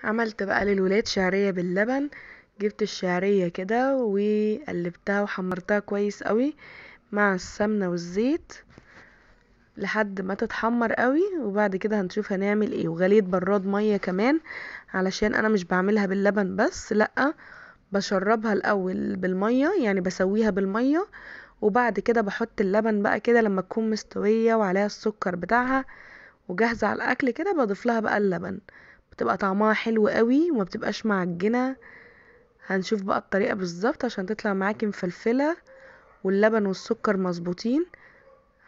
عملت بقى للولاد شعرية باللبن. جبت الشعرية كده وقلبتها وحمرتها كويس قوي مع السمنة والزيت لحد ما تتحمر قوي، وبعد كده هنشوف هنعمل ايه. وغليت براد مية كمان علشان انا مش بعملها باللبن بس، لأ، بشربها الاول بالمية، يعني بسويها بالمية، وبعد كده بحط اللبن بقى كده لما تكون مستوية وعليها السكر بتاعها وجاهزة على الاكل كده، بضيف لها بقى اللبن. بتبقى طعمها حلو قوي وما بتبقاش معجنة. هنشوف بقى الطريقة بالظبط عشان تطلع معاكي مفلفلة واللبن والسكر مظبوطين.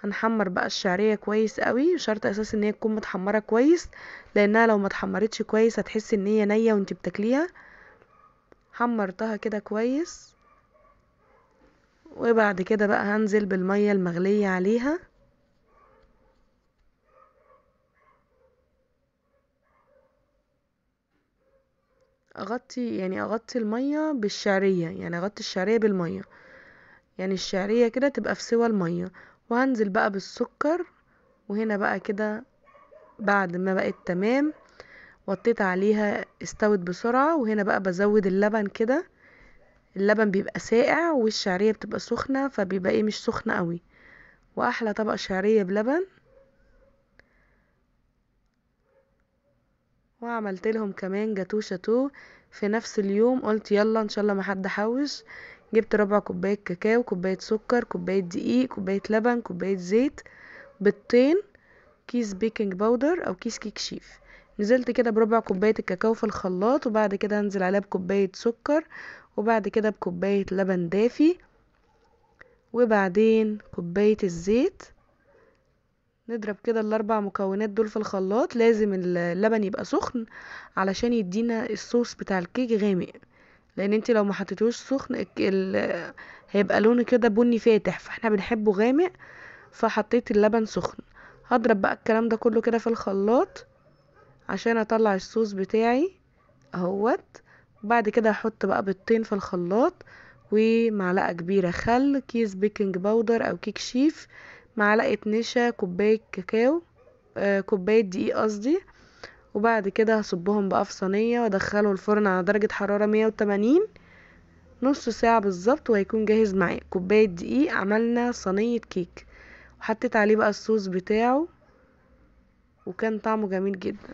هنحمر بقى الشعرية كويس قوي، شرط اساسي ان هي تكون متحمرة كويس، لانها لو ما اتحمرتش كويس هتحسي ان هي نية وانت بتاكليها. حمرتها كده كويس، وبعد كده بقى هنزل بالمية المغلية عليها. اغطي المية بالشعرية، يعني اغطي الشعرية بالمية، يعني الشعرية كده تبقى في سوى المية. وهنزل بقى بالسكر. وهنا بقى كده بعد ما بقت تمام وطيت عليها استوت بسرعة، وهنا بقى بزود اللبن كده. اللبن بيبقى ساقع والشعرية بتبقى سخنة، فبيبقى ايه، مش سخنة قوي. واحلى طبق شعرية بلبن. وعملت لهم كمان جاتو شاتو في نفس اليوم. قلت يلا ان شاء الله ما حد حوش. جبت ربع كوباية كاكاو، كوباية سكر، كوباية دقيق، كوباية لبن، كوباية زيت، بيضتين، كيس بيكنج باودر او كيس كيك شيف. نزلت كده بربع كوباية الكاكاو في الخلاط، وبعد كده انزل عليها بكوباية سكر، وبعد كده بكوباية لبن دافي، وبعدين كوباية الزيت. نضرب كده الاربع مكونات دول في الخلاط. لازم اللبن يبقى سخن علشان يدينا الصوص بتاع الكيك غامق، لان انت لو ما حطيتوش سخن هيبقى لونه كده بني فاتح، فاحنا بنحبه غامق، فحطيت اللبن سخن. هضرب بقى الكلام ده كله كده في الخلاط عشان اطلع الصوص بتاعي اهوت. وبعد كده هحط بقى بيضتين في الخلاط، ومعلقة كبيرة خل، كيس بيكنج باودر او كيك شيف، معلقة نشا، كوباية كاكاو، كوباية دقيق قصدي. وبعد كده هصبهم بقى في صينية وادخله الفرن على درجة حرارة 180 نص ساعة بالظبط، وهيكون جاهز معايا. كوباية دقيق عملنا صينية كيك، وحطيت عليه بقى الصوص بتاعه، وكان طعمه جميل جدا.